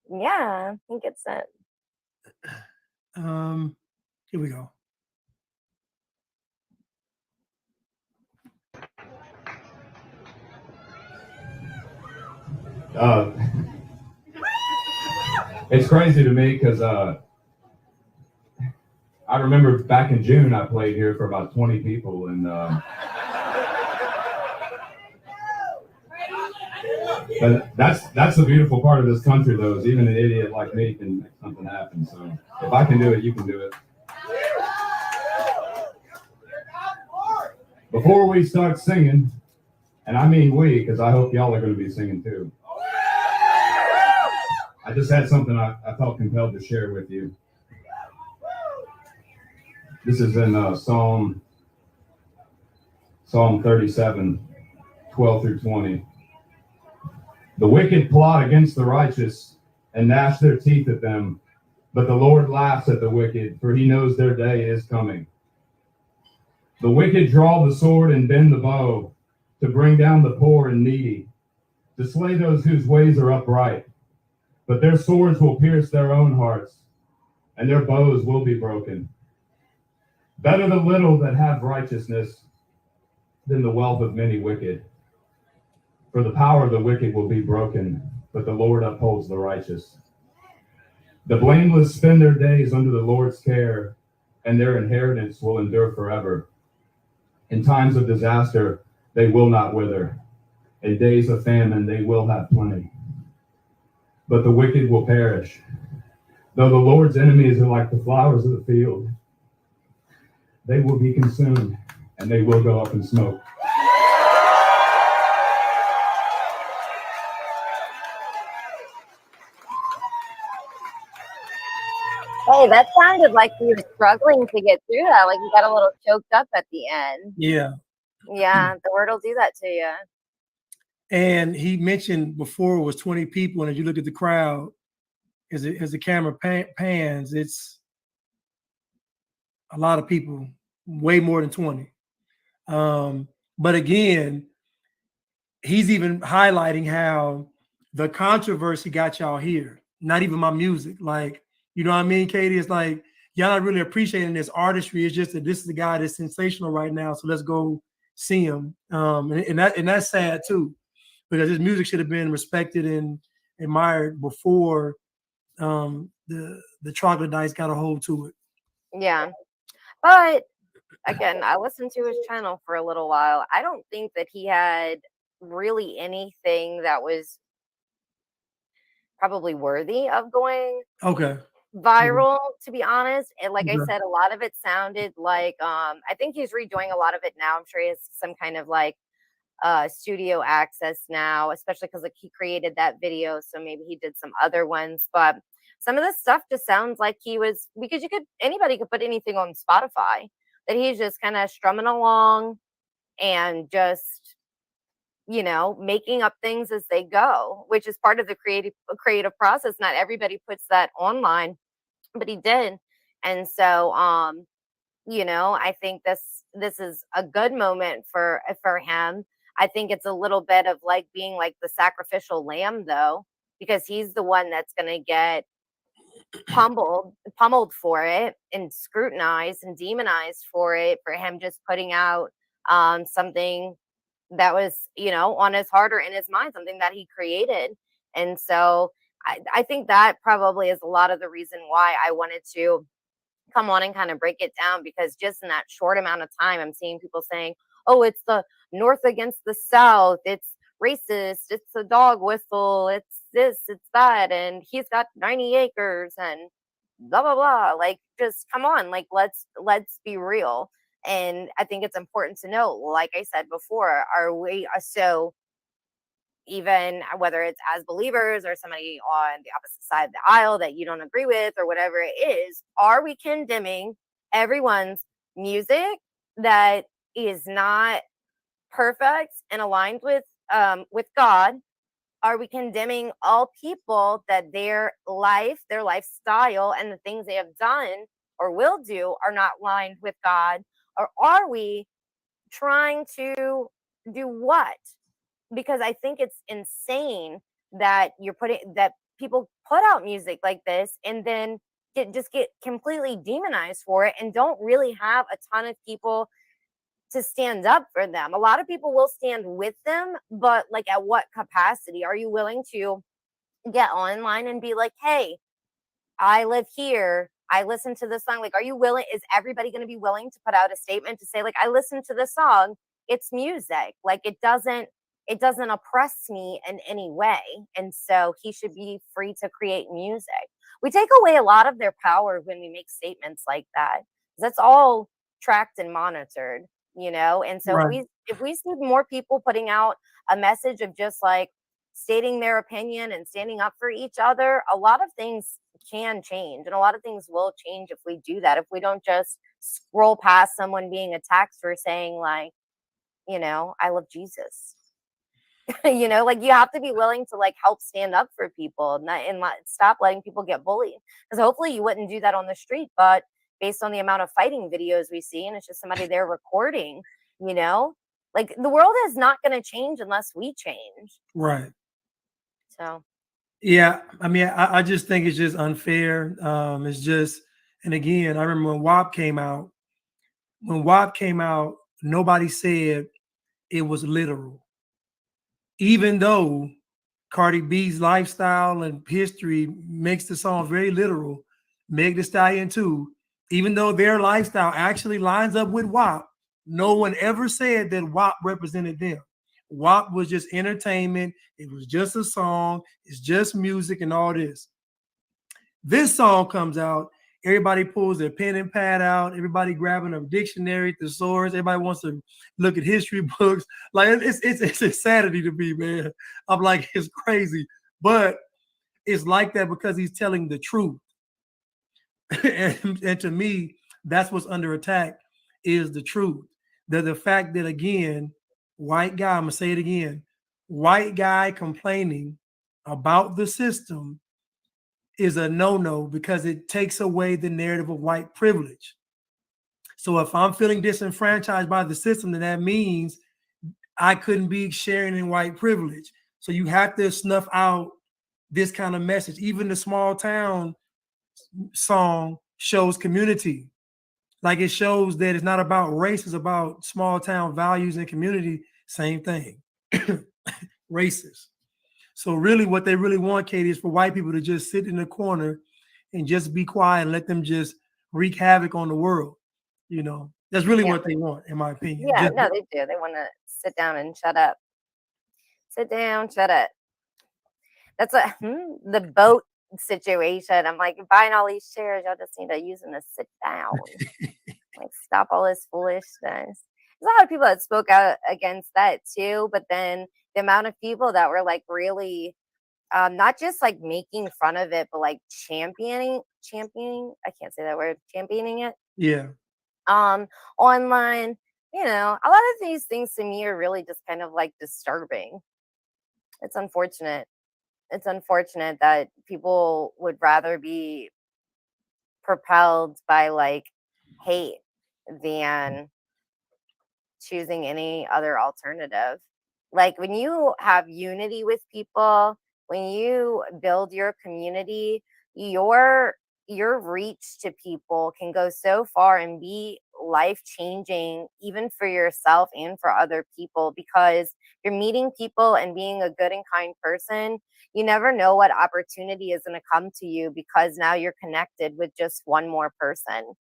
Yeah, he gets it. Here we go. It's crazy to me because I remember back in June I played here for about 20 people, and but that's the beautiful part of this country, though, is even an idiot like me can make something happen. So if I can do it, you can do it. Before we start singing, and I mean we, because I hope y'all are going to be singing too. I just had something I felt compelled to share with you. This is in Psalm 37, 12 through 20. The wicked plot against the righteous and gnash their teeth at them, but the Lord laughs at the wicked, for he knows their day is coming. The wicked draw the sword and bend the bow to bring down the poor and needy, to slay those whose ways are upright. But their swords will pierce their own hearts, and their bows will be broken. Better the little that have righteousness than the wealth of many wicked. For the power of the wicked will be broken, but the Lord upholds the righteous. The blameless spend their days under the Lord's care, and their inheritance will endure forever. In times of disaster, they will not wither. In days of famine, they will have plenty. But the wicked will perish. Though the Lord's enemies are like the flowers of the field, they will be consumed, and they will go up in smoke. Hey, that sounded like you were struggling to get through that. Like you got a little choked up at the end. Yeah. Yeah, the word will do that to you. And he mentioned before it was 20 people, and as you look at the crowd, as the camera pans, it's a lot of people, way more than 20. But again, he's even highlighting how the controversy got y'all here, not even my music. Like, you know what I mean, Katie? It's like, y'all not really appreciating this artistry. It's just that this is the guy that's sensational right now, so let's go see him. And that's sad too, because his music should have been respected and admired before the troglodytes got a hold to it. Yeah. But again, I listened to his channel for a little while. I don't think that he had really anything that was probably worthy of going viral, to be honest. And like I said, a lot of it sounded like I think he's redoing a lot of it now. I'm sure he has some kind of like studio access now, especially because like he created that video, so maybe he did some other ones. But some of this stuff just sounds like he was, because anybody could put anything on Spotify, that he's just kind of strumming along and just, you know, making up things as they go, which is part of the creative process. Not everybody puts that online, but he did. And so you know, I think this is a good moment for him. I think it's a little bit of like being like the sacrificial lamb, though, because he's the one that's going to get pummeled for it and scrutinized and demonized for it, for him just putting out something that was, you know, on his heart or in his mind, something that he created. And so I think that probably is a lot of the reason why I wanted to come on and kind of break it down, because just in that short amount of time, I'm seeing people saying, oh, it's the North against the South, it's racist, it's a dog whistle, it's this, it's that, and he's got 90 acres and blah blah blah. Like, just come on, like let's be real. And I think it's important to know, like I said before, are we so, even whether it's as believers or somebody on the opposite side of the aisle that you don't agree with or whatever it is, are we condemning everyone's music that is not perfect and aligned with God? Are we condemning all people that their life, their lifestyle, and the things they have done or will do are not aligned with God? Or are we trying to do what? Because I think it's insane that people put out music like this and then get completely demonized for it and don't really have a ton of people to stand up for them. A lot of people will stand with them, but like at what capacity? Are you willing to get online and be like, hey, I live here, I listen to this song? Like, are you willing? Is everybody going to be willing to put out a statement to say, like, I listen to this song, it's music, like it doesn't oppress me in any way, and so he should be free to create music. We take away a lot of their power when we make statements like that. That's all tracked and monitored, and so Right. if we see more people putting out a message of just like stating their opinion and standing up for each other, a lot of things can change and a lot of things will change if we do that. If we don't just scroll past someone being attacked for saying like, I love Jesus. Like you have to be willing to like help stand up for people and stop letting people get bullied. Because hopefully you wouldn't do that on the street, but based on the amount of fighting videos we see, and it's just somebody there recording, like the world is not going to change unless we change. Right. So Yeah. I mean, I just think it's just unfair. It's just, and again, I remember when WAP came out. When WAP came out, nobody said it was literal. Even though Cardi B's lifestyle and history makes the song very literal, Meg Thee Stallion too, even though their lifestyle actually lines up with WAP, no one ever said that WAP represented them. WAP was just entertainment. It was just a song. It's just music and all this. This song comes out. Everybody pulls their pen and pad out. Everybody grabbing a dictionary, thesaurus. Everybody wants to look at history books. Like it's insanity to me, man. I'm like, it's crazy, but it's like that because he's telling the truth. and to me, that's what's under attack is the truth. The fact that again, white guy. I'm gonna say it again. White guy complaining about the system is a no-no because it takes away the narrative of white privilege. So if I'm feeling disenfranchised by the system, then that means I couldn't be sharing in white privilege. So you have to snuff out this kind of message. Even the small town song shows community. Like it shows that it's not about race, it's about small town values and community. Same thing. Racist. So really what they really want, Katie, is for white people to just sit in the corner and just be quiet and let them just wreak havoc on the world. That's really what they want, in my opinion. Yeah, no, they do. They want to sit down and shut up. Sit down, shut up. That's the boat situation. I'm like, buying all these chairs, y'all just need to use them to sit down. Like, stop all this foolishness. There's a lot of people that spoke out against that too, but then the amount of people that were like really not just like making fun of it, but like championing, I can't say that word, championing it. Yeah. Online, a lot of these things to me are really just kind of like disturbing. It's unfortunate. It's unfortunate that people would rather be propelled by like hate than choosing any other alternative. Like when you have unity with people, when you build your community, your reach to people can go so far and be life changing even for yourself and for other people, because you're meeting people and being a good and kind person. You never know what opportunity is going to come to you because now you're connected with just one more person.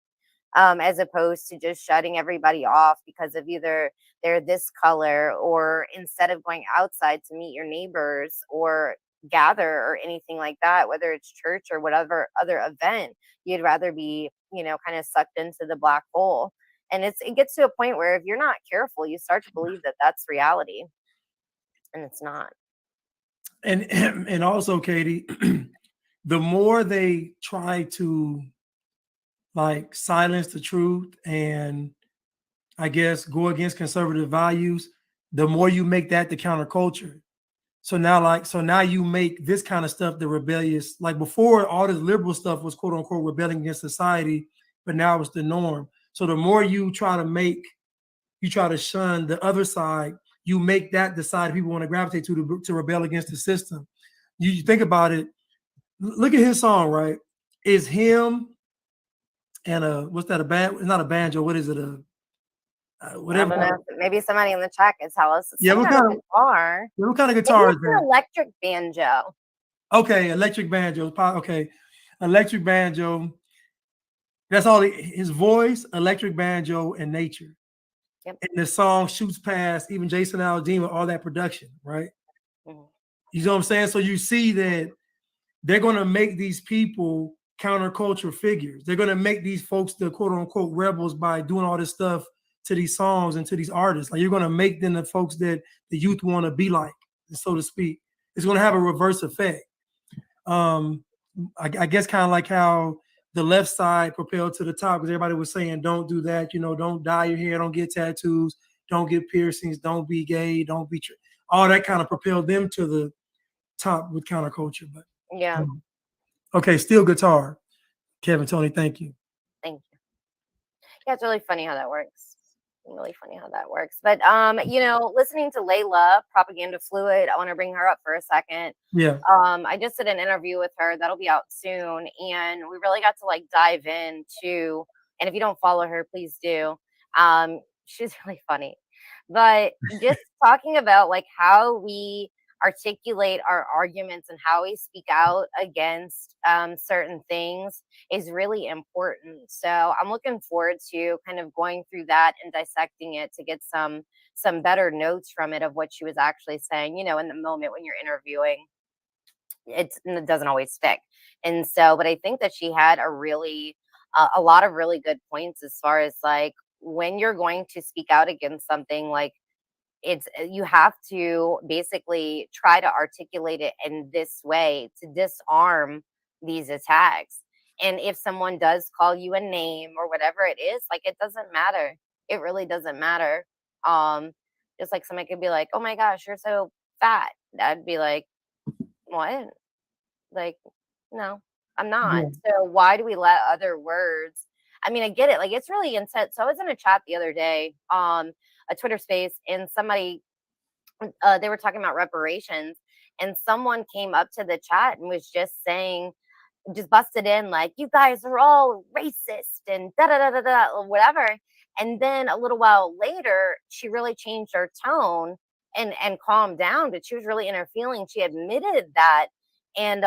As opposed to just shutting everybody off because of either they're this color, or instead of going outside to meet your neighbors or gather or anything like that, whether it's church or whatever other event, you'd rather be, kind of sucked into the black hole. And it gets to a point where if you're not careful, you start to believe that that's reality, and it's not. And also, Katie, the more they try to like silence the truth and I guess go against conservative values, the more you make that the counterculture. So now you make this kind of stuff the rebellious. Like before, all this liberal stuff was quote unquote rebelling against society, but now it's the norm. So the more you try to shun the other side, you make that the side people want to gravitate to rebel against the system. You think about it. Look at his song, right? It's him and what's that? It's not a banjo. What is it? I Whatever. don't know. Maybe somebody in the chat can tell us. Yeah, Some kind of guitar. what kind of Maybe guitar is it's that? an electric banjo. Okay, electric banjo. Okay, electric banjo. That's all. His voice, electric banjo, and nature. Yep. And the song shoots past even Jason Aldean with all that production, right? Mm-hmm. You know what I'm saying? So you see that they're going to make these people counterculture figures. They're going to make these folks the quote unquote rebels by doing all this stuff to these songs and to these artists. Like you're going to make them the folks that the youth want to be like, so to speak. It's going to have a reverse effect. I guess kind of like how the left side propelled to the top because everybody was saying, don't do that, don't dye your hair, don't get tattoos, don't get piercings, don't be gay, don't be all that kind of propelled them to the top with counterculture. But yeah. Okay, steel guitar. Kevin, Tony, thank you. Thank you. Yeah, it's really funny how that works. Really funny how that works. But listening to Layla, Propaganda Fluid, I want to bring her up for a second. Yeah. I just did an interview with her that'll be out soon, and we really got to dive into. And if you don't follow her, please do. She's really funny, but just talking about how we articulate our arguments and how we speak out against certain things is really important. So I'm looking forward to kind of going through that and dissecting it to get some better notes from it of what she was actually saying, in the moment when you're interviewing. It doesn't always stick. And so, but I think that she had a lot of really good points as far as when you're going to speak out against something, you have to basically try to articulate it in this way to disarm these attacks. And if someone does call you a name or whatever it is, it doesn't matter. It really doesn't matter. Just like somebody could be like, "Oh my gosh, you're so fat." I'd be like, "What?" No, I'm not. Yeah. So why do we let other words? I mean, I get it. It's really intense. So I was in a chat the other day, a Twitter space, and somebody, they were talking about reparations, and someone came up to the chat and was just saying, just busted in you guys are all racist and da da da da da or whatever. And then a little while later, she really changed her tone and calmed down, but she was really in her feelings. She admitted that, and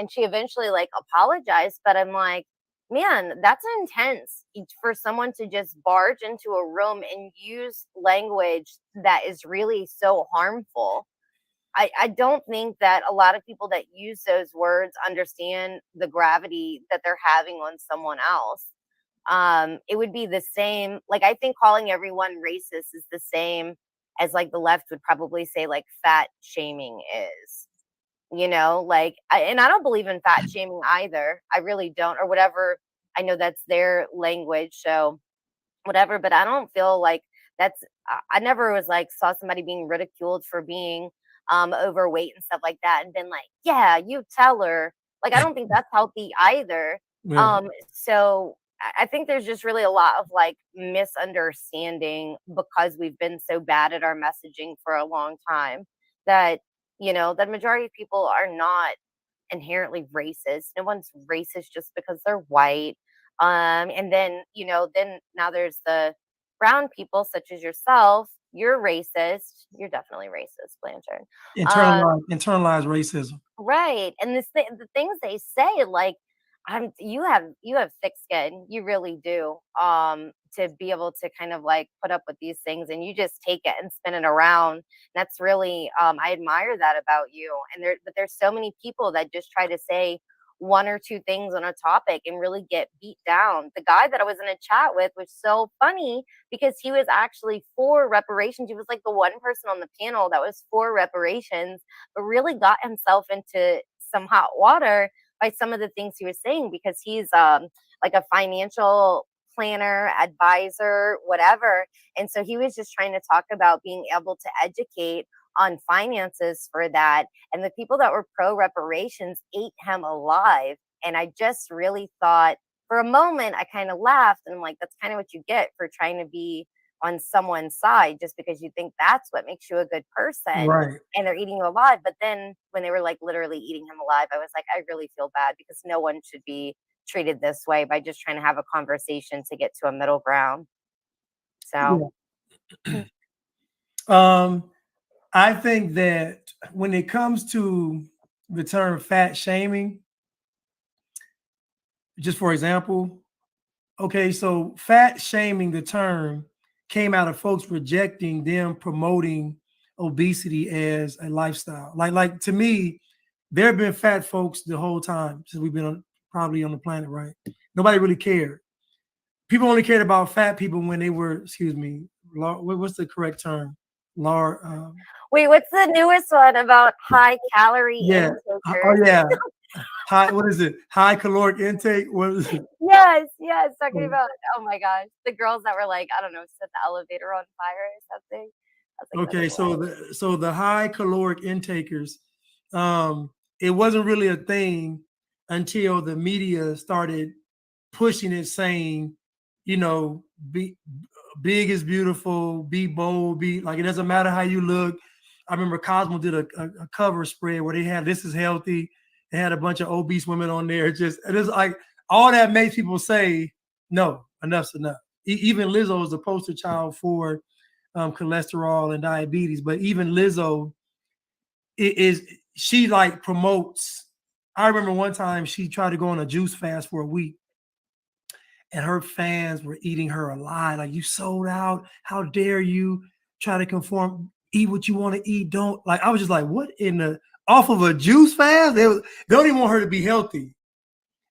she eventually apologized. But I'm like, man, that's intense for someone to just barge into a room and use language that is really so harmful. I don't think that a lot of people that use those words understand the gravity that they're having on someone else. It would be the same. I think calling everyone racist is the same as the left would probably say fat shaming is. And I don't believe in fat shaming either. I really don't, or whatever. I know that's their language, so whatever. But I don't feel like that's. I never was saw somebody being ridiculed for being overweight and stuff like that and been like, yeah, you tell her. I don't think that's healthy either. Yeah. So I think there's just really a lot of misunderstanding because we've been so bad at our messaging for a long time that the majority of people are not inherently racist. No one's racist just because they're white. And then then now there's the brown people such as yourself. You're racist. You're definitely racist, Blanchard. Internalized racism. Right. And the things they say, you have thick skin. You really do. To be able to kind of put up with these things, and you just take it and spin it around. That's really I admire that about you. But there's so many people that just try to say one or two things on a topic and really get beat down. The guy that I was in a chat with was so funny because he was actually for reparations. He was the one person on the panel that was for reparations, but really got himself into some hot water by some of the things he was saying because he's a financial planner, advisor, whatever. And so he was just trying to talk about being able to educate on finances for that. And the people that were pro reparations ate him alive. And I just really thought for a moment, I kind of laughed and I'm like, that's kind of what you get for trying to be on someone's side just because you think that's what makes you a good person, Right. and they're eating you alive. But then when they were like literally eating him alive, I was like, I really feel bad because no one should be treated this way by just trying to have a conversation to get to a middle ground. So Yeah. I think that when it comes to the term fat shaming, just for example, okay, so fat shaming, the term came out of folks rejecting them promoting obesity as a lifestyle. Like to me, there have been fat folks the whole time since we've been probably on the planet, right? Nobody really cared. People only cared about fat people when they were, excuse me, what's the correct term? wait, what's the newest one about high calorie Yeah. Oh intakers? yeah. High, what is it? High caloric intake. What is it? Yes, talking about, oh my gosh, the girls that were like, I don't know, set the elevator on fire or something. I was like, that's Okay, so the high caloric intakers, it wasn't really a thing until the media started pushing it, saying, you know, be big is beautiful, be bold, be like it doesn't matter how you look. I remember Cosmo did a cover spread where they had this is healthy. They had a bunch of obese women on there. It is like all that makes people say, no, enough's enough. Even Lizzo is the poster child for cholesterol and diabetes. But even Lizzo she like promotes. I remember one time she tried to go on a juice fast for a week, and her fans were eating her alive. Like, you sold out. How dare you try to conform? Eat what you want to eat. Don't like. I was just like, what in the off of a juice fast? They don't even want her to be healthy.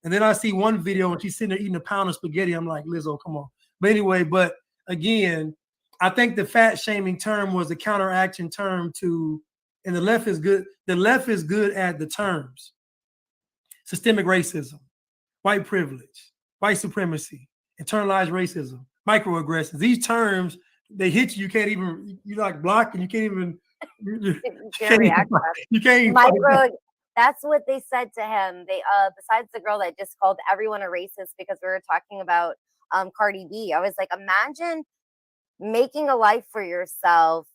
And then I see one video and she's sitting there eating a pound of spaghetti. I'm like, Lizzo, come on. But anyway, but again, I think the fat shaming term was a counteraction term to, and the left is good. The left is good at the terms: systemic racism, white privilege, white supremacy, internalized racism, microaggressions. These terms, they hit you. You can't even, you're like blocking. You can't even, you can't react. you can't even Micro. That's what they said to him. They besides the girl that just called everyone a racist because we were talking about Cardi B. I was like, imagine making a life for yourself,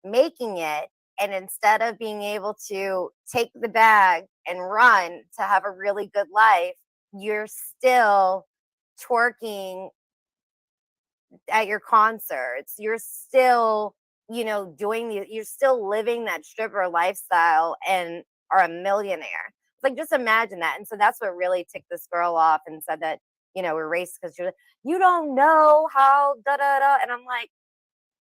making it, and instead of being able to take the bag and run to have a really good life, you're still twerking at your concerts. You're still, you're still living that stripper lifestyle and are a millionaire. Like, just imagine that. And so that's what really ticked this girl off and said that, we're racist because you don't know how da da da. And I'm like,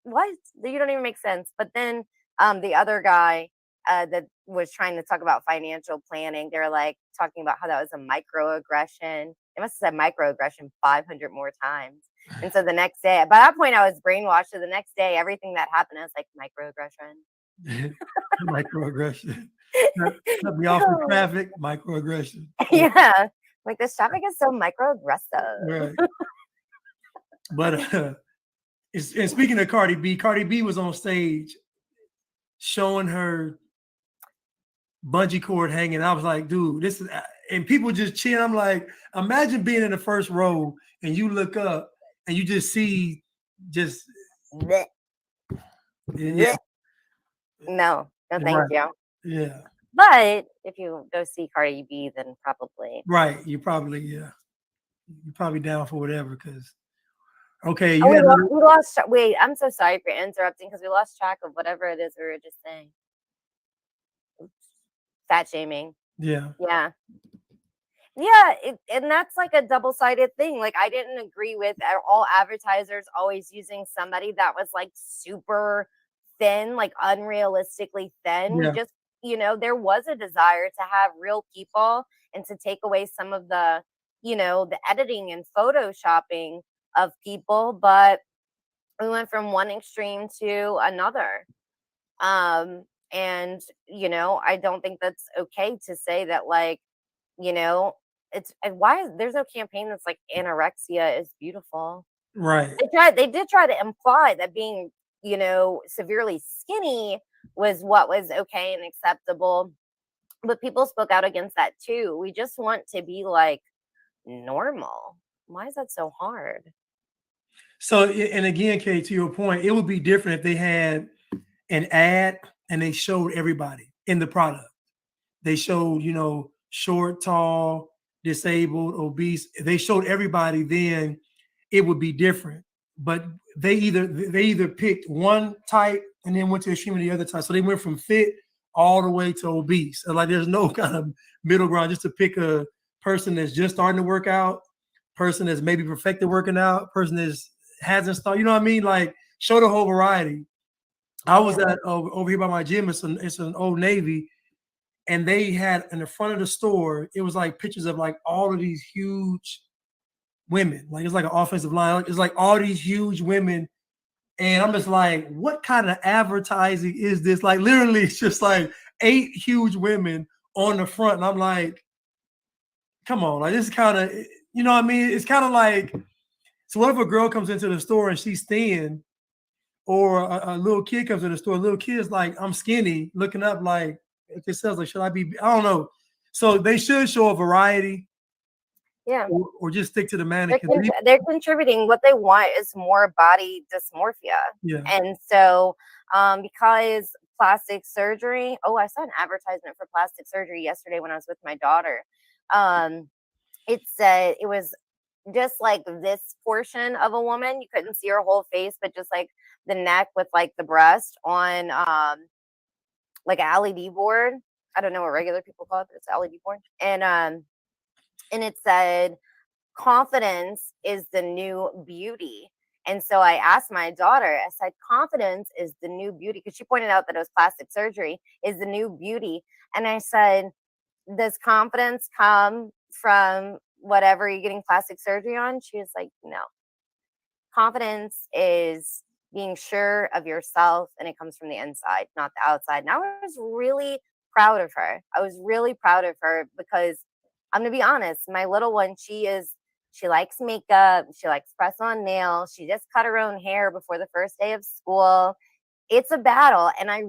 what? You don't even make sense. But then the other guy that was trying to talk about financial planning, they're like talking about how that was a microaggression. They must have said microaggression 500 more times. And so the next day, by that point, I was brainwashed. So the next day, everything that happened, I was like, microaggression. microaggression. Cut me off in traffic, microaggression. Yeah. Like, this traffic is so microaggressive. Right. But and speaking of Cardi B was on stage showing her bungee cord hanging. I was like, dude, this is, and people just cheering. I'm like, imagine being in the first row and you look up and you just see just yeah. No, thank you. Yeah. But if you go see Cardi B, then probably. Right. You're probably down for whatever because okay. We lost. Wait, I'm so sorry for interrupting because we lost track of whatever it is we were just saying. Oops. Fat shaming. Yeah. Yeah. Yeah, and that's like a double-sided thing. Like, I didn't agree with all advertisers always using somebody that was like super thin, like unrealistically thin. Yeah. Just, there was a desire to have real people and to take away some of the, the editing and photoshopping of people, but we went from one extreme to another. And I don't think that's okay to say that, like, it's why there's no campaign that's like anorexia is beautiful. Right. They did try to imply that being, severely skinny was what was okay and acceptable, but people spoke out against that too. We just want to be like normal. Why is that so hard? So, and again, Kate, to your point, it would be different if they had an ad and they showed everybody in the product. They showed, short, tall, disabled, obese. If they showed everybody, then it would be different. But they either picked one type and then went to extreme of the other type. So they went from fit all the way to obese. And like there's no kind of middle ground just to pick a person that's just starting to work out, person that's maybe perfected working out, person that hasn't started. You know what I mean? Like show the whole variety. I was at over here by my gym. It's an Old Navy, and they had in the front of the store. It was like pictures of like all of these huge women. Like it's like an offensive line. It's like all these huge women, and I'm just like, what kind of advertising is this? Like literally, it's just like 8 huge women on the front, and I'm like, come on, like this is kind of, you know what I mean? It's kind of like, so what if a girl comes into the store and she's thin, or a little kid comes in the store, a little kid's like, I'm skinny, looking up like, it says like, should I be? I don't know. So they should show a variety. Yeah. Or just stick to the mannequin. They're contributing. What they want is more body dysmorphia. Yeah. And so because plastic surgery, I saw an advertisement for plastic surgery yesterday when I was with my daughter. It said it was just like this portion of a woman. You couldn't see her whole face, but just like the neck with like the breast on like an LED board. I don't know what regular people call it, but it's an LED board. And it said, confidence is the new beauty. And so I asked my daughter, I said, confidence is the new beauty. Because she pointed out that it was plastic surgery is the new beauty. And I said, does confidence come from whatever you're getting plastic surgery on? She was like, no. Confidence is being sure of yourself, and it comes from the inside, not the outside. And I was really proud of her. I was really proud of her because I'm going to be honest, my little one, she likes makeup. She likes press on nails. She just cut her own hair before the first day of school. It's a battle. And I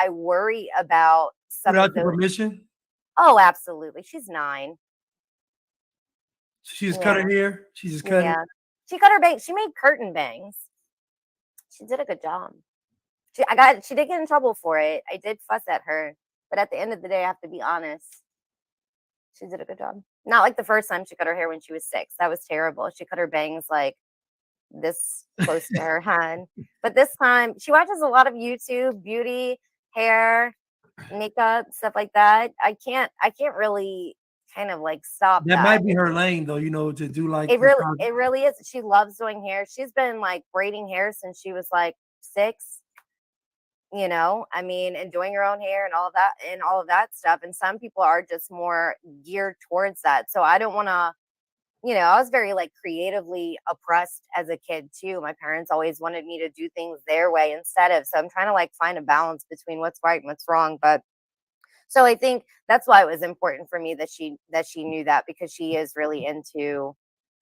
worry about some Without of those. your permission? Oh, absolutely. She's 9. She just cut her hair? She just cut it? She cut her bangs. She made curtain bangs. She did a good job. She did get in trouble for it. I did fuss at her. But at the end of the day, I have to be honest. She did a good job. Not like the first time she cut her hair when she was 6. That was terrible. She cut her bangs like this close to her head. But this time, she watches a lot of YouTube, beauty, hair, makeup, stuff like that. I can't really kind of like stop that. That might be her lane though, to do like it really is. She loves doing hair. She's been like braiding hair since she was like 6. I mean, and doing her own hair and all of that stuff. And some people are just more geared towards that. So I don't want to, I was very like creatively oppressed as a kid too. My parents always wanted me to do things their way instead of, so I'm trying to like find a balance between what's right and what's wrong. But so I think that's why it was important for me that she knew that, because she is really into,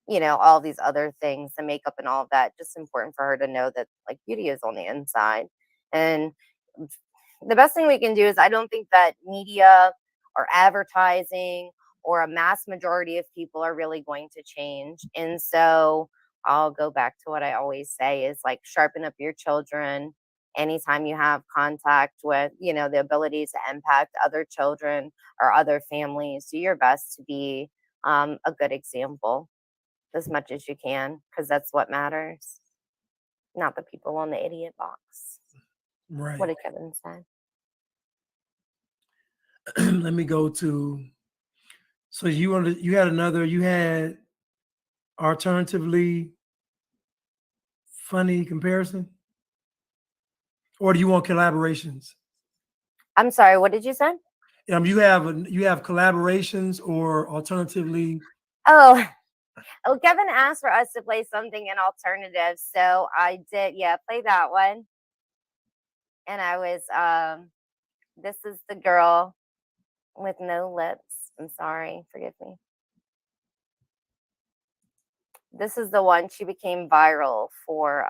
all these other things, the makeup and all of that. Just important for her to know that like beauty is on the inside. And the best thing we can do is, I don't think that media or advertising or a mass majority of people are really going to change. And so I'll go back to what I always say is like, sharpen up your children. Anytime you have contact with, the ability to impact other children or other families, do your best to be a good example as much as you can, because that's what matters, not the people on the idiot box. Right. What did Kevin say? Let me go to. So you had alternatively funny comparison, or do you want collaborations? I'm sorry. What did you say? You have collaborations or alternatively. Oh, Kevin asked for us to play something in alternative, so I did. Yeah, play that one. And I was, this is the girl with no lips. I'm sorry. Forgive me. This is the one. She became viral for.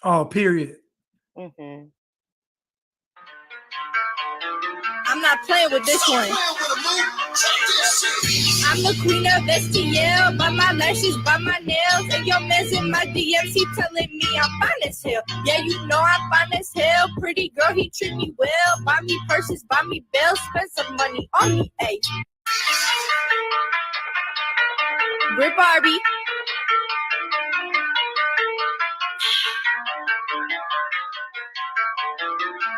Oh, period. Mm-hmm. I'm not playing with this one. I'm the queen of STL. By my lashes, by my nails. And your man's in my DMs, he telling me I'm fine as hell. Yeah, you know I'm fine as hell. Pretty girl, he treat me well. Buy me purses, buy me bells. Spend some money on me, ayy. Grip Barbie.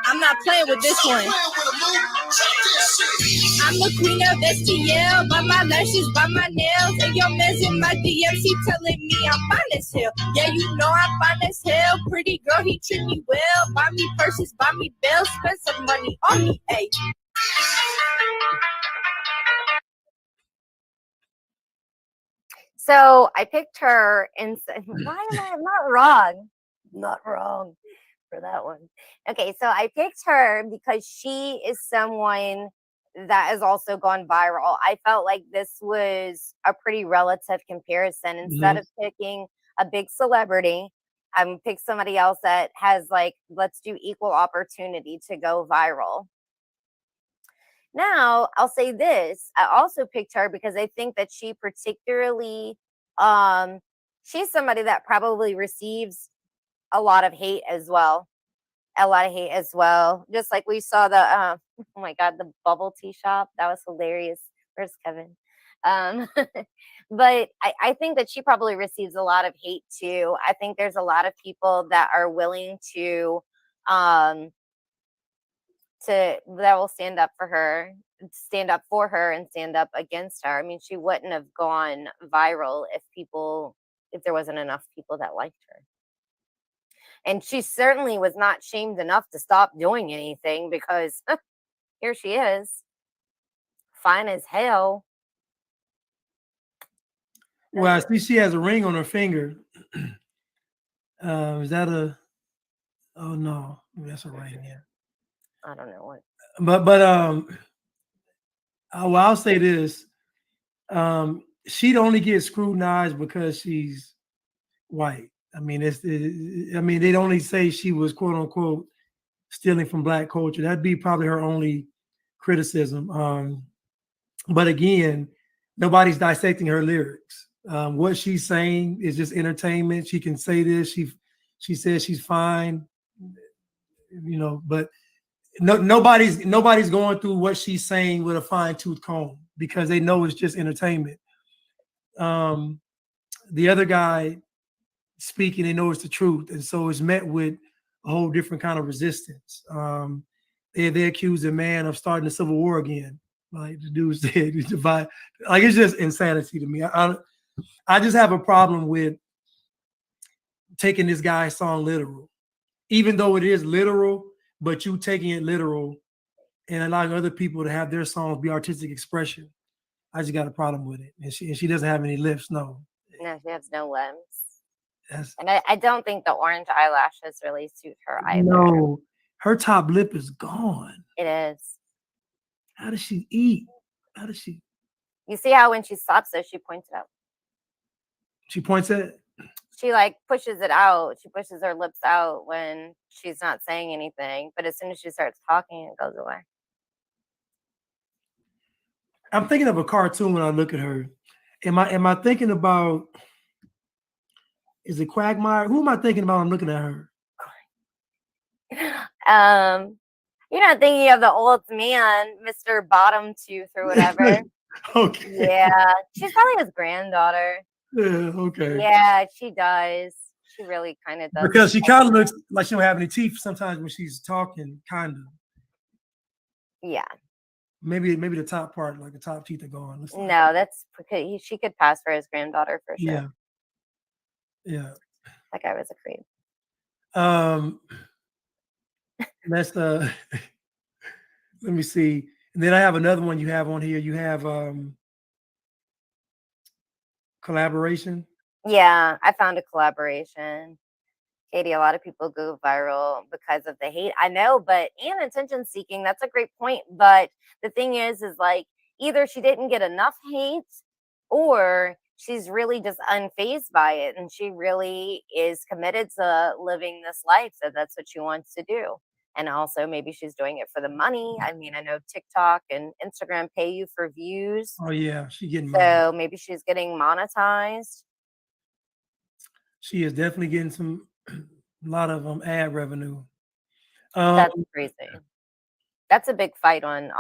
I'm not playing with this one. I'm the queen of STL. By my lashes, by my nails. And your man's in my DMs, he telling me I'm fine as hell. Yeah, you know I'm fine as hell. Pretty girl, he treat me well. Buy me purses, buy me bells. Spend some money on me, ayy. So I picked her and said, why am I not wrong? Not wrong for that one. Okay, so I picked her because she is someone that has also gone viral. I felt like this was a pretty relative comparison. Instead of picking a big celebrity, I'm pick somebody else that has like, let's do equal opportunity to go viral. Now, I'll say this. I also picked her because I think that she particularly she's somebody that probably receives a lot of hate as well. A lot of hate as well. Just like we saw the oh my god, the bubble tea shop. That was hilarious. Where's Kevin? But I think that she probably receives a lot of hate too. I think there's a lot of people that are willing to that will stand up for her, and stand up against her. I mean, she wouldn't have gone viral if there wasn't enough people that liked her. And she certainly was not shamed enough to stop doing anything because here she is, fine as hell. Well, I see she has a ring on her finger. Is that a? Oh no, that's a right hand. I don't know what. But well, I'll say this: she'd only get scrutinized because she's white. I mean, I mean, they'd only say she was quote unquote stealing from black culture. That'd be probably her only criticism. But again, nobody's dissecting her lyrics. What she's saying is just entertainment. She can say this. She says she's fine, you know, but nobody's going through what she's saying with a fine-tooth comb because they know it's just entertainment. The other guy speaking, they know it's the truth, and so it's met with a whole different kind of resistance. They accuse a man of starting a civil war again. Like the dude said, divide. Like it's just insanity to me. I just have a problem with taking this guy's song literal, even though it is literal, but you taking it literal and allowing other people to have their songs be artistic expression. I just got a problem with it. And she doesn't have any lips, no. No, she has no limbs. And I don't think the orange eyelashes really suit her either. No, her top lip is gone. It is. How does she eat? How does she? You see how when she stops it, she points it out. She points at it? She like pushes it out. She pushes her lips out when she's not saying anything. But as soon as she starts talking, it goes away. I'm thinking of a cartoon when I look at her. Am I thinking about, is it Quagmire? Who am I thinking about when I'm looking at her? You're not thinking of the old man, Mr. Bottom Tooth or whatever. Okay. Yeah, she's probably his granddaughter. Yeah, okay. Yeah, she does. She really kind of does. Because she kind of looks like she don't have any teeth sometimes when she's talking, kind of. Yeah. Maybe the top part, like the top teeth are gone. No, that's because she could pass for his granddaughter for sure. Yeah. Yeah. That guy was a creep. That's let me see. And then I have another one you have on here. You have collaboration. Yeah, I found a collaboration. Katie, a lot of people go viral because of the hate. I know, but and attention seeking, that's a great point. But the thing is like either she didn't get enough hate or she's really just unfazed by it and she really is committed to living this life. So that's what she wants to do. And also maybe she's doing it for the money. I mean, I know TikTok and Instagram pay you for views. Oh yeah, she getting money. So maybe she's getting monetized. She is definitely getting some a lot of ad revenue. That's crazy. That's a big fight on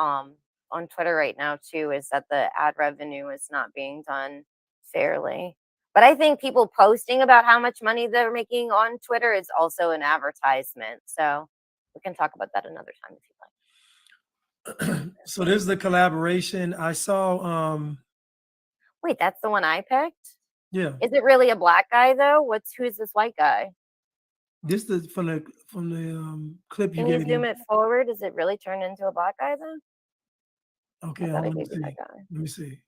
Twitter right now too, is that the ad revenue is not being done fairly. But I think people posting about how much money they're making on Twitter is also an advertisement. So we can talk about that another time if you'd like. So this is the collaboration. I saw Wait, that's the one I picked? yeah. Is it really a black guy though? Who's this white guy? This is from the clip you Can you gave zoom me. it forward? Does it really turn into a black guy then? Okay, I thought I let me gave you see. that guy. Let me see.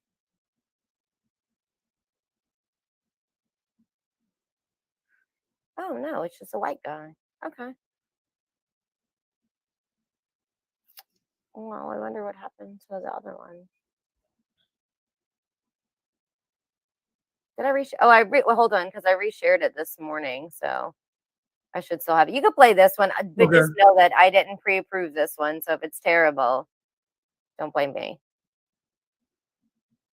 Oh no, it's just a white guy. Okay. Well, I wonder what happened to the other one. Did I reach? Oh, well, hold on, because I reshared it this morning, so I should still have it. You could play this one, but just know that I didn't pre-approve this one, so if it's terrible, don't blame me.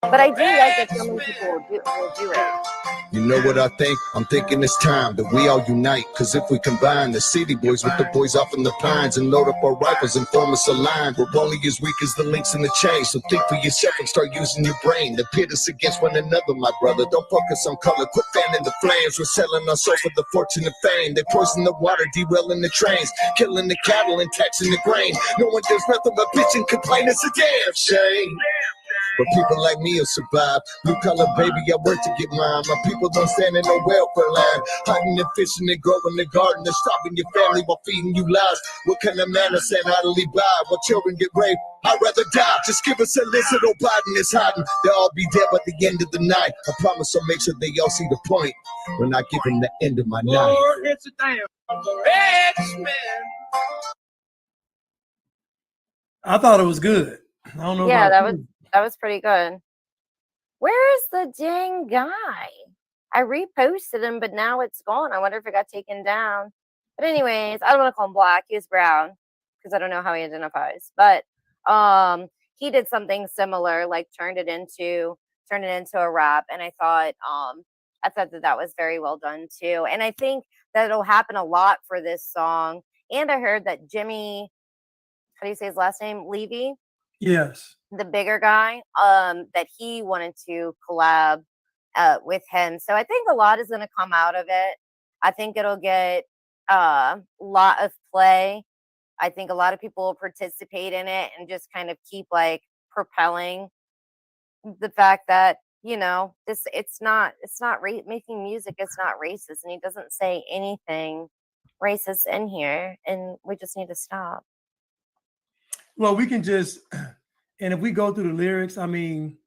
But I do like that so many people will do it. You know what I think? I'm thinking it's time that we all unite. Cause if we combine the city boys with the boys off in the pines and load up our rifles and form us a line, we're only as weak as the links in the chain. So think for yourself and start using your brain to pit us against one another, my brother. Don't focus on color, quit fanning the flames. We're selling our souls for the fortune and fame. They poison the water, derailing the trains, killing the cattle and taxing the grain. No one does nothing but bitch and complain. It's a damn shame. But people like me will survive. Blue collar baby, I work to get mine. My people don't stand in no welfare line. Hunting and fishing and growing the garden and starving your family while feeding you lies. What kind of man is saying idly by while children get raped? I'd rather die. Just give us a list of Biden is hiding. They'll all be dead by the end of the night. I promise I'll make sure they all see the point. When I give them the end of my night. Lord, it's a damn rich man. I thought it was good. I don't know. Yeah, about that was pretty good. Where is the dang guy? I reposted him, but now it's gone. I wonder if it got taken down. But anyways, I don't want to call him black. He was brown because I don't know how he identifies. But he did something similar, like turned it into a rap, and I thought that was very well done too. And I think that it'll happen a lot for this song. And I heard that Jimmy, how do you say his last name? Levy? Yes. The bigger guy, that he wanted to collab with him. So I think a lot is going to come out of it. I think it'll get a lot of play. I think a lot of people will participate in it and just kind of keep like propelling the fact that, you know, it's not making music. It's not racist. And he doesn't say anything racist in here. And we just need to stop. Well, we can just, and if we go through the lyrics, I mean,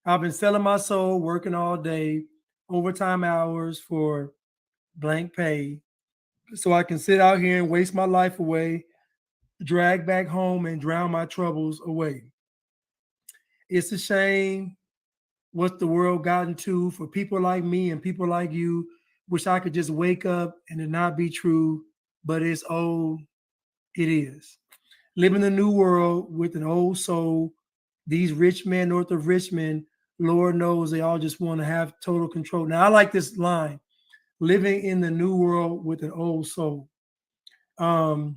I've been selling my soul, working all day, overtime hours for blank pay, so I can sit out here and waste my life away, drag back home and drown my troubles away. It's a shame what the world gotten to for people like me and people like you. Wish I could just wake up and it not be true, but it's old. It is. Live in a new world with an old soul. These rich men north of Richmond, Lord knows they all just want to have total control. Now, I like this line, living in the new world with an old soul. Think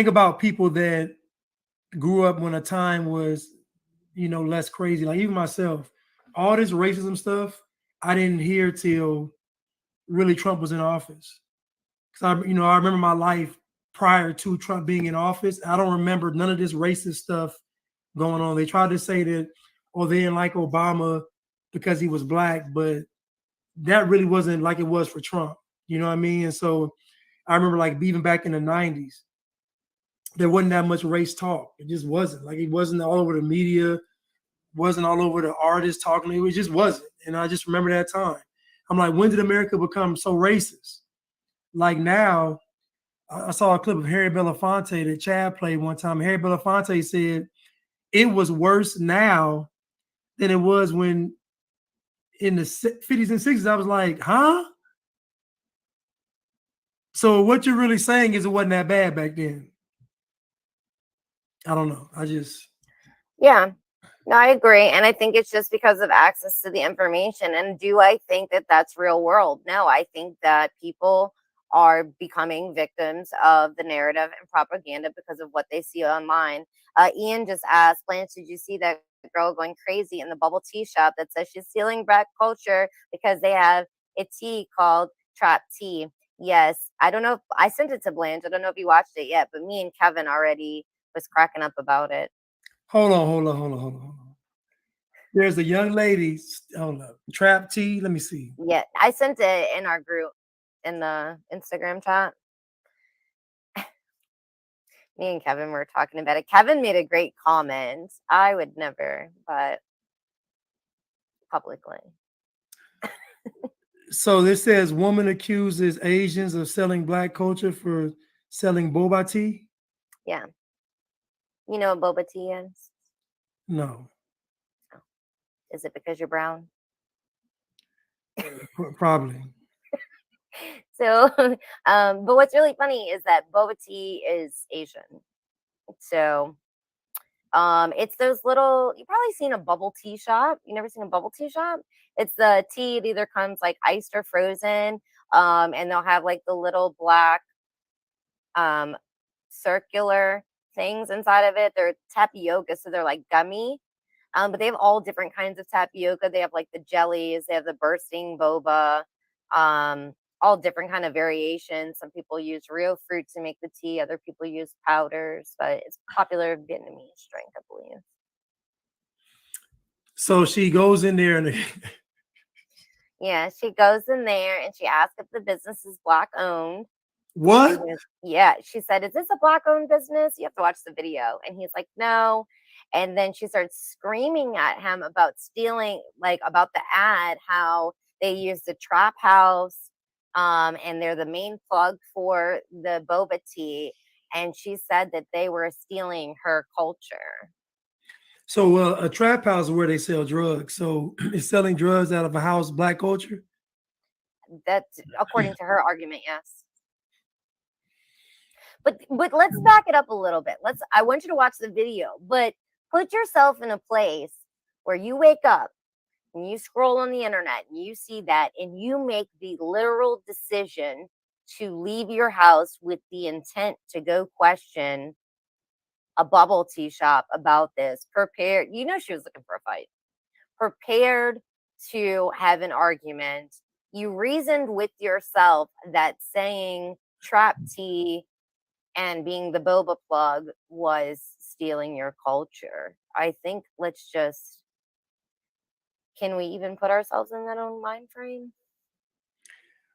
about people that grew up when a time was, you know, less crazy. Like even myself, all this racism stuff, I didn't hear till really Trump was in office. Because I remember my life prior to Trump being in office. I don't remember none of this racist stuff going on. They tried to say that, oh, they didn't like Obama because he was black, but that really wasn't like it was for Trump. You know what I mean? And so I remember like even back in the 90s, there wasn't that much race talk. It just wasn't. Like it wasn't all over the media, wasn't all over the artists talking. It just wasn't. And I just remember that time. I'm like, when did America become so racist? Like now, I saw a clip of Harry Belafonte that Chad played one time. Harry Belafonte said it was worse now than it was when in the 50s and 60s. I was like, huh? So what you're really saying is it wasn't that bad back then. I don't know. Yeah. No, I agree. And I think it's just because of access to the information. And do I think that that's real world? No, I think that people are becoming victims of the narrative and propaganda because of what they see online. Ian just asked, Blanche, did you see that girl going crazy in the bubble tea shop that says she's stealing black culture because they have a tea called trap tea? Yes. I don't know if I sent it to Blanche. I don't know if you watched it yet, but me and Kevin already was cracking up about it. Hold on. There's a young lady. Hold up. Trap tea. Let me see. Yeah, I sent it in our group in the Instagram chat. Me and Kevin were talking about it. Kevin made a great comment. I would never, but publicly. So this says woman accuses Asians of selling black culture for selling boba tea. Yeah. You know what boba tea is? No, Is it because you're brown? probably. So, but what's really funny is that boba tea is Asian. So, it's those little, you've probably seen a bubble tea shop. You never seen a bubble tea shop? It's the tea, it either comes like iced or frozen. And they'll have like the little black circular things inside of it. They're tapioca, so they're like gummy. But they have all different kinds of tapioca. They have like the jellies, they have the bursting boba, all different kind of variations. Some people use real fruit to make the tea, other people use powders, but it's popular Vietnamese drink, I believe. So she goes in there and Yeah, she goes in there and she asks if the business is black owned. what? Yeah, she said, "Is this a black owned business?" You have to watch the video. And he's like, "No." And then she starts screaming at him about stealing, like about the ad, how they use the trap house, and they're the main plug for the boba tea. And she said that they were stealing her culture. So a trap house is where they sell drugs. So is selling drugs out of a house black culture? That's according to her argument, yes. But let's back it up a little bit. I want you to watch the video, but put yourself in a place where you wake up and you scroll on the internet and you see that and you make the literal decision to leave your house with the intent to go question a bubble tea shop about this. Prepared, you know, she was looking for a fight. Prepared to have an argument. You reasoned with yourself that saying trap tea and being the boba plug was stealing your culture. I think can we even put ourselves in that own mind frame?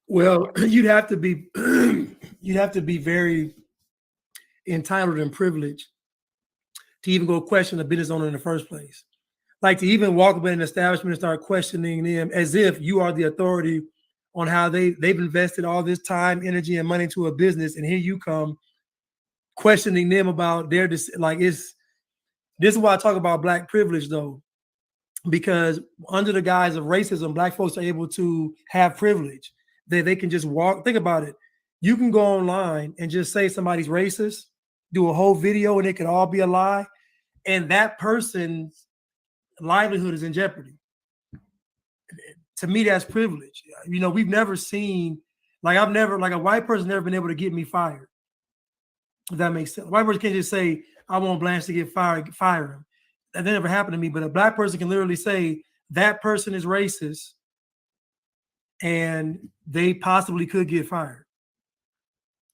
Well, you'd have to be very entitled and privileged to even go question a business owner in the first place. Like to even walk up in an establishment and start questioning them as if you are the authority on how they've invested all this time, energy, and money into a business, and here you come questioning them about their this is why I talk about black privilege though, because under the guise of racism, black folks are able to have privilege. They can just walk. Think about it. You can go online and just say somebody's racist, do a whole video, and it could all be a lie, and that person's livelihood is in jeopardy. To me, that's privilege. You know, we've never seen like a white person never been able to get me fired. If that makes sense. A white person can't just say, "I want Blanche to get fired, fire him." That never happened to me. But a black person can literally say that person is racist, and they possibly could get fired.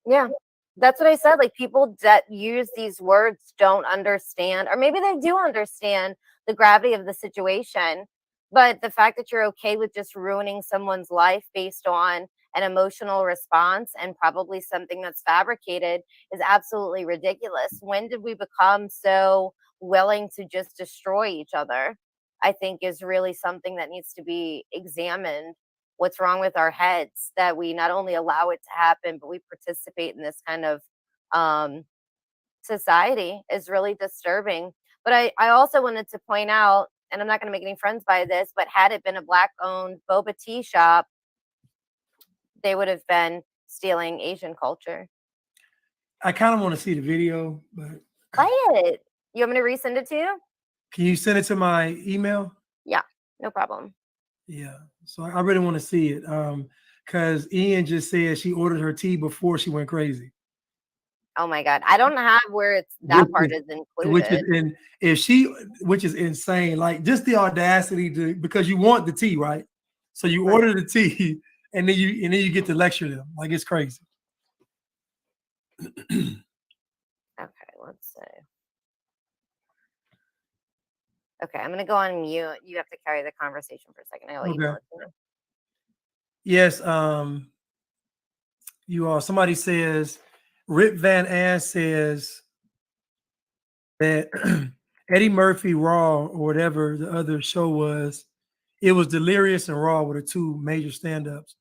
Yeah, that's what I said. Like people that use these words don't understand, or maybe they do understand the gravity of the situation. But the fact that you're okay with just ruining someone's life based on an emotional response and probably something that's fabricated is absolutely ridiculous. When did we become so willing to just destroy each other? I think is really something that needs to be examined. What's wrong with our heads that we not only allow it to happen, but we participate in this kind of society is really disturbing. But I also wanted to point out, and I'm not going to make any friends by this, but had it been a black owned boba tea shop, they would have been stealing Asian culture. I kind of want to see the video, but Play it. You want me to resend it to you? can you send it to my email? Yeah, no problem. Yeah. So I really want to see it. Because Ian just said she ordered her tea before she went crazy. Oh my God. I don't have where it's that part is Which is included. which is insane. Like just the audacity to, because you want the tea, right? So you Right. order the tea and then you get to lecture them. Like it's crazy. Okay, let's see. Okay, I'm gonna go on mute. You have to carry the conversation for a second. I'll email Okay. it to you. Yes, you all. Somebody says Rip Van Ass says that Eddie Murphy Raw or whatever the other show was, it was Delirious and Raw were the two major stand-ups.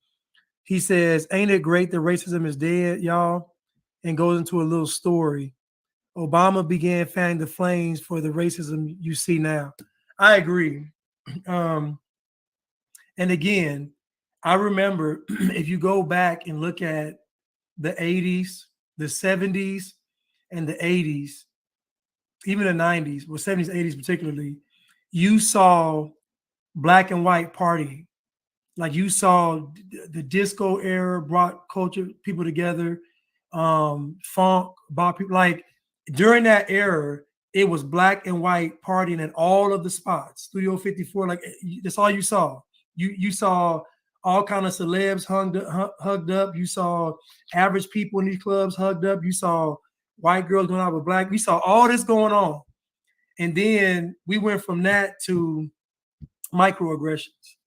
He says, "Ain't it great that racism is dead, y'all?" And goes into a little story. Obama began fanning the flames for the racism you see now. I agree. And again, I remember if you go back and look at the 80s, the 70s, and the 80s, even the 90s, well, 70s, 80s particularly, you saw black and white partying. Like you saw the disco era brought culture, people together, funk, brought people. Like during that era, it was black and white partying at all of the spots. Studio 54, like that's all you saw. You saw all kind of celebs hugged up. You saw average people in these clubs hugged up. You saw white girls going out with black. We saw all this going on. And then we went from that to microaggressions.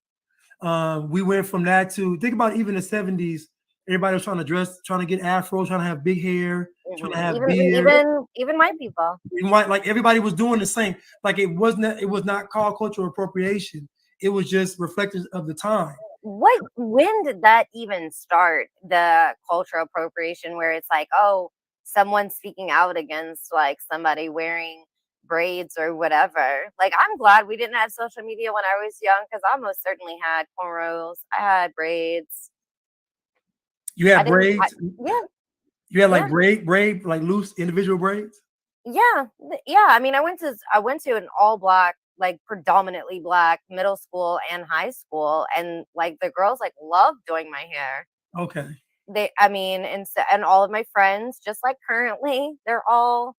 We went from that to, think about even the 70s. Everybody was trying to dress, trying to get afros, trying to have big hair, trying to have beard. Even white people. Like everybody was doing the same. Like it was not called cultural appropriation. It was just reflective of the time. When did that even start? The cultural appropriation where it's like, oh, someone speaking out against like somebody wearing braids or whatever. Like, I'm glad we didn't have social media when I was young, because I most certainly had cornrows. I had braids. You had braids? Yeah. You had like braid, like loose individual braids? Yeah. Yeah. I mean, I went to an all black, like predominantly black middle school and high school. And like the girls like loved doing my hair. Okay. And all of my friends, just like currently, they're all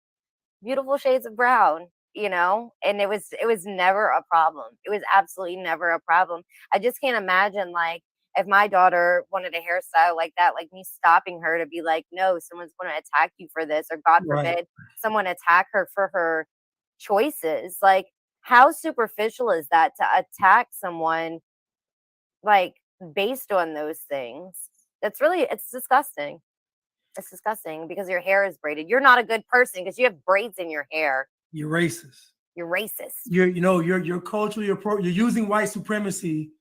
beautiful shades of brown, and it was never a problem. It was absolutely never a problem. I just can't imagine, like, if my daughter wanted a hairstyle like that, like me stopping her to be like, no, someone's going to attack you for this, or God forbid someone attack her for her choices. Like, how superficial is that to attack someone like based on those things? It's disgusting. It's disgusting because your hair is braided. You're not a good person because you have braids in your hair. You're racist. You're racist. You're culturally you're using white supremacy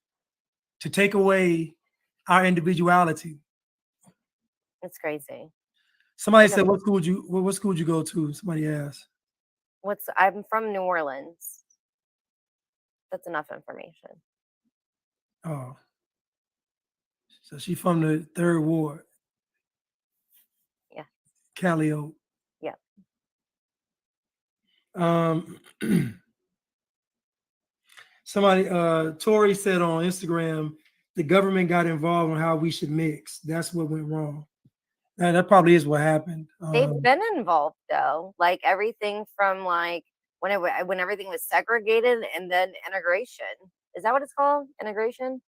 to take away our individuality. It's crazy. Somebody said, what school would you go to? Somebody asked. I'm from New Orleans. That's enough information. Oh. So she's from the 3rd Ward. Yeah. Cali Oak. Yeah. Somebody, Tori said on Instagram, the government got involved in how we should mix. That's what went wrong. That probably is what happened. They've been involved though, like everything from like when everything was segregated, and then integration. Is that what it's called? Integration?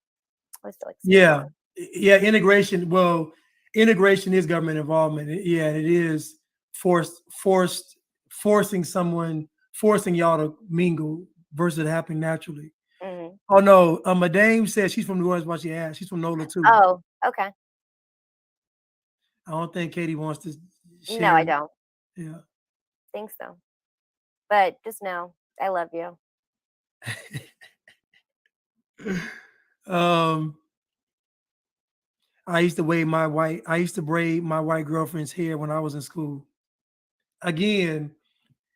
Yeah, integration. Well, integration is government involvement. Yeah, it is forcing y'all to mingle versus it happening naturally. Mm-hmm. Oh no, Madame said she's from New Orleans. What she asked, she's from NOLA too. Oh, okay. I don't think Katie wants to share. No, I don't. Yeah. Think so. But just know, I love you. I used to braid my white girlfriend's hair when I was in school. Again,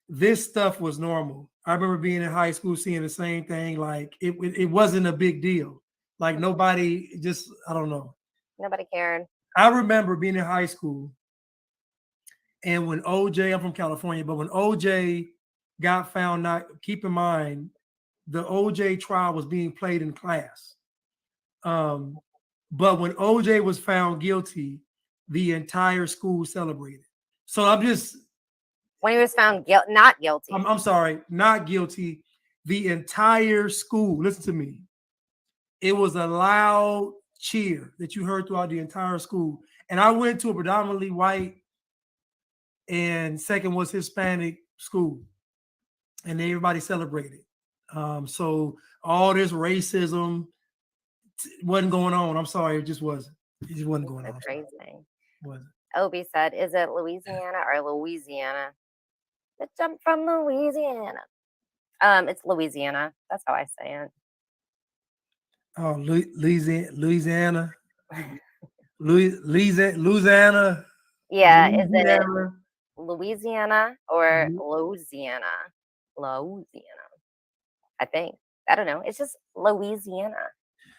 this stuff was normal. I remember being in high school seeing the same thing. Like it wasn't a big deal. Like nobody, just, I don't know. Nobody cared. I remember being in high school, and when OJ, I'm from California, but when OJ got found not, keep in mind, the OJ trial was being played in class. But when OJ was found guilty, the entire school celebrated. So I'm just, When he was found not guilty. I'm sorry, not guilty. The entire school, listen to me. It was a loud cheer that you heard throughout the entire school. And I went to a predominantly white and second was Hispanic school, and everybody celebrated. So all this racism wasn't going on. I'm sorry, it just wasn't. It just wasn't going That's on. crazy. Wasn't. Obi said, "Is it Louisiana or Louisiana?" The jump from Louisiana. It's Louisiana. That's how I say it. Oh, Louisiana. Louisiana. Yeah, is it Louisiana. Louisiana or Lu- Louisiana? Louisiana. I think. I don't know. It's just Louisiana.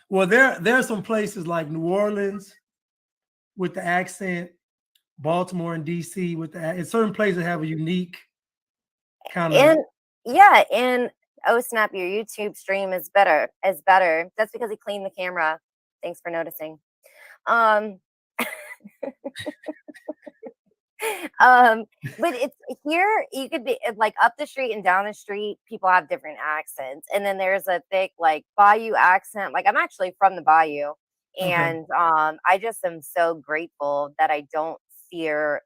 Well, there are some places like New Orleans with the accent, Baltimore and DC with the and certain places have a unique kind of. And yeah, and oh snap, your YouTube stream is better. That's because he cleaned the camera. Thanks for noticing. But it's here you could be like up the street and down the street, people have different accents. And then there's a thick like Bayou accent. Like I'm actually from the Bayou. Okay. And I just am so grateful that I don't feel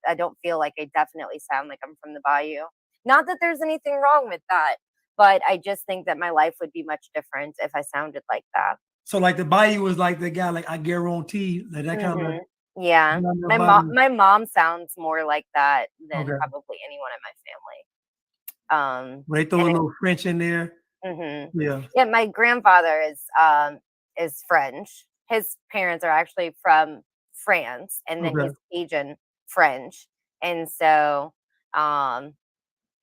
like I definitely sound like I'm from the Bayou. Not that there's anything wrong with that, but I just think that my life would be much different if I sounded like that. So like the Bayou was like the guy, like I guarantee that kind of. Yeah. My mom sounds more like that than probably anyone in my family. They throw a little French in there. Yeah. Yeah, my grandfather is French. His parents are actually from France, and then he's Cajun French. And so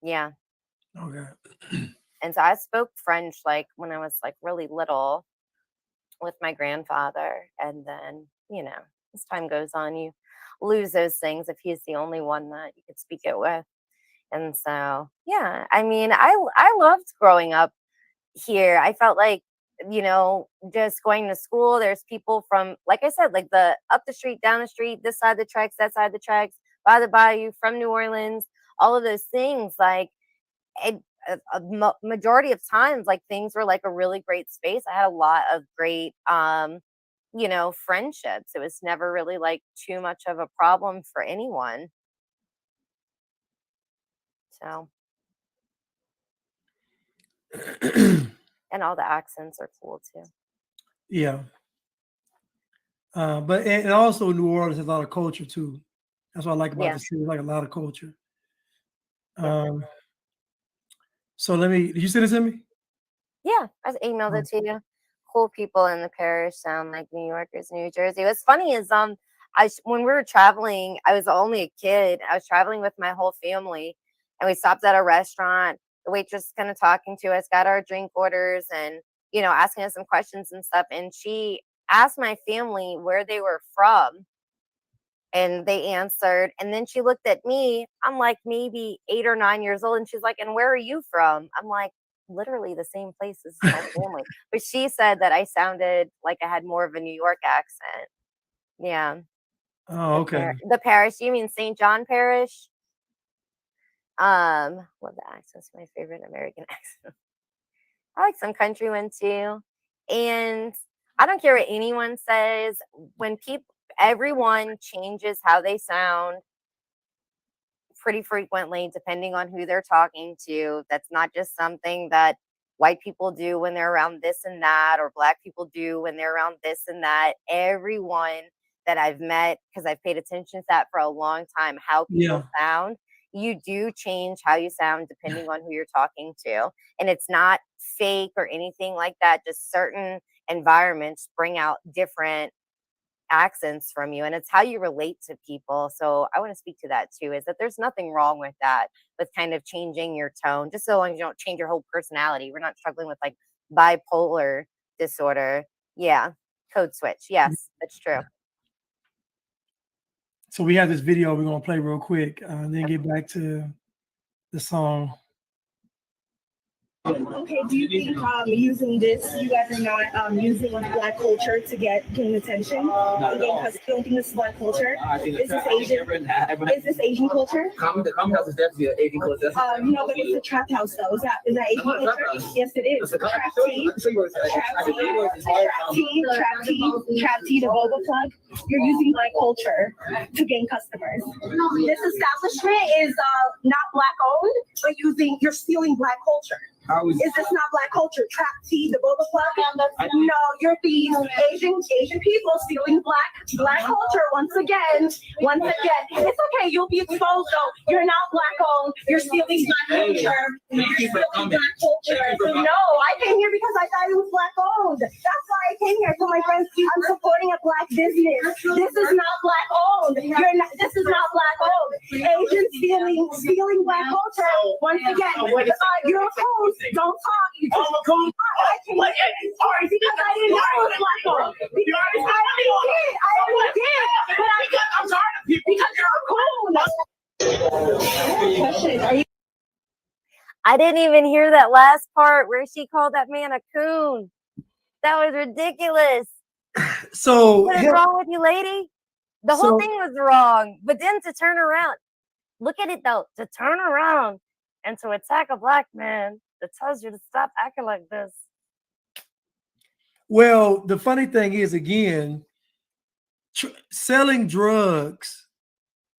yeah. Okay. And so I spoke French like when I was like really little with my grandfather, and then, you know, as time goes on, you lose those things if he's the only one that you could speak it with. And so, yeah, I mean, I loved growing up here. I felt like, you know, just going to school, there's people from, like I said, like the up the street, down the street, this side of the tracks, that side of the tracks, by the bayou, from New Orleans, all of those things. Like majority of times, like things were like a really great space. I had a lot of great you know, friendships. It was never really like too much of a problem for anyone. So and all the accents are cool too. Yeah. But and also New Orleans has a lot of culture too. That's what I like about the city, like a lot of culture. So did you send it to me? Yeah, I emailed it to you. Cool people in the parish sound like New Yorkers, New Jersey. What's funny is when we were traveling, I was only a kid. I was traveling with my whole family, and we stopped at a restaurant. The waitress kind of talking to us, got our drink orders, and, you know, asking us some questions and stuff. And she asked my family where they were from, and they answered. And then she looked at me. I'm like maybe 8 or 9 years old, and she's like, "And where are you from?" I'm like, literally the same place as my family. But she said that I sounded like I had more of a New York accent. Yeah. Oh, okay. The parish, you mean St. John Parish? Love the accent's my favorite American accent. I like some country one too. And I don't care what anyone says. When everyone changes how they sound pretty frequently, depending on who they're talking to. That's not just something that white people do when they're around this and that, or black people do when they're around this and that. Everyone that I've met, because I've paid attention to that for a long time, how people sound, you do change how you sound depending on who you're talking to. And it's not fake or anything like that. Just certain environments bring out different accents from you, and it's how you relate to people. So I want to speak to that too, is that there's nothing wrong with that, with kind of changing your tone, just so long as you don't change your whole personality. We're not struggling with like bipolar disorder. Yeah. Code switch. Yes, that's true. So we have this video we're gonna play real quick, and then get back to the song. Okay, do you think using this, you guys are not using Black culture to gain attention? And gain customers? You don't think this is Black culture? Is this Asian? Is this Asian culture? The common house is definitely an Asian culture. No, but it's a trap house though. Is that Asian culture? Yes, it is. Trap tea, the boba plug. You're using Black culture to gain customers. This establishment is not Black owned, but you're stealing Black culture. Is this not Black culture? Trap tea, the boba plug? No, you're these Asian people stealing Black culture once again. It's okay. You'll be exposed though. You're not Black owned. You're stealing Black culture. No, I came here because I thought it was Black owned. That's why I came here. So my friends, I'm supporting a Black business. This is not Black owned. This is not Black owned. Asians stealing Black culture once again. You're opposed. Don't talk. You just I came here because I didn't know it was Black owned. I already did. But I'm tired of people because you're a coon. I didn't even hear that last part where she called that man a coon. That was ridiculous. So What is wrong with you, lady? The whole thing was wrong. But then to turn around, look at it though, to turn around and to attack a Black man that tells you to stop acting like this. Well, the funny thing is, again, selling drugs,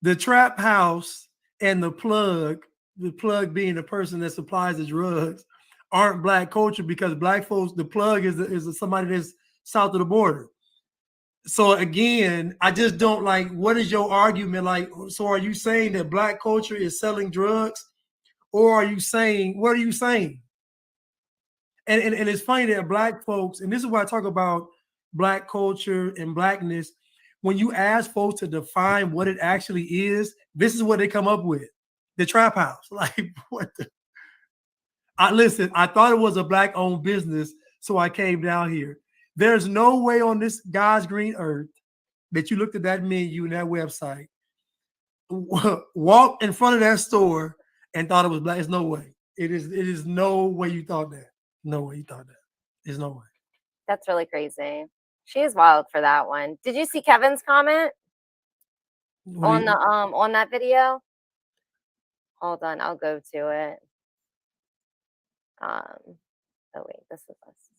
the trap house and the plug being the person that supplies the drugs, aren't Black culture, because Black folks, the plug is somebody that's south of the border. So again, I just don't like, what is your argument? Like, so are you saying that Black culture is selling drugs? Or are you saying, what are you saying? And it's funny that Black folks, and this is why I talk about Black culture and Blackness, when you ask folks to define what it actually is, this is what they come up with. The trap house. Like, what the? Listen, I thought it was a Black-owned business, so I came down here. There's no way on this God's green earth that you looked at that menu and that website, walked in front of that store and thought it was Black. There's no way. It is no way you thought that. No way you thought that. There's no way. That's really crazy. She is wild for that one. Did you see Kevin's comment on that video? Hold on, I'll go to it. Oh wait, this is us.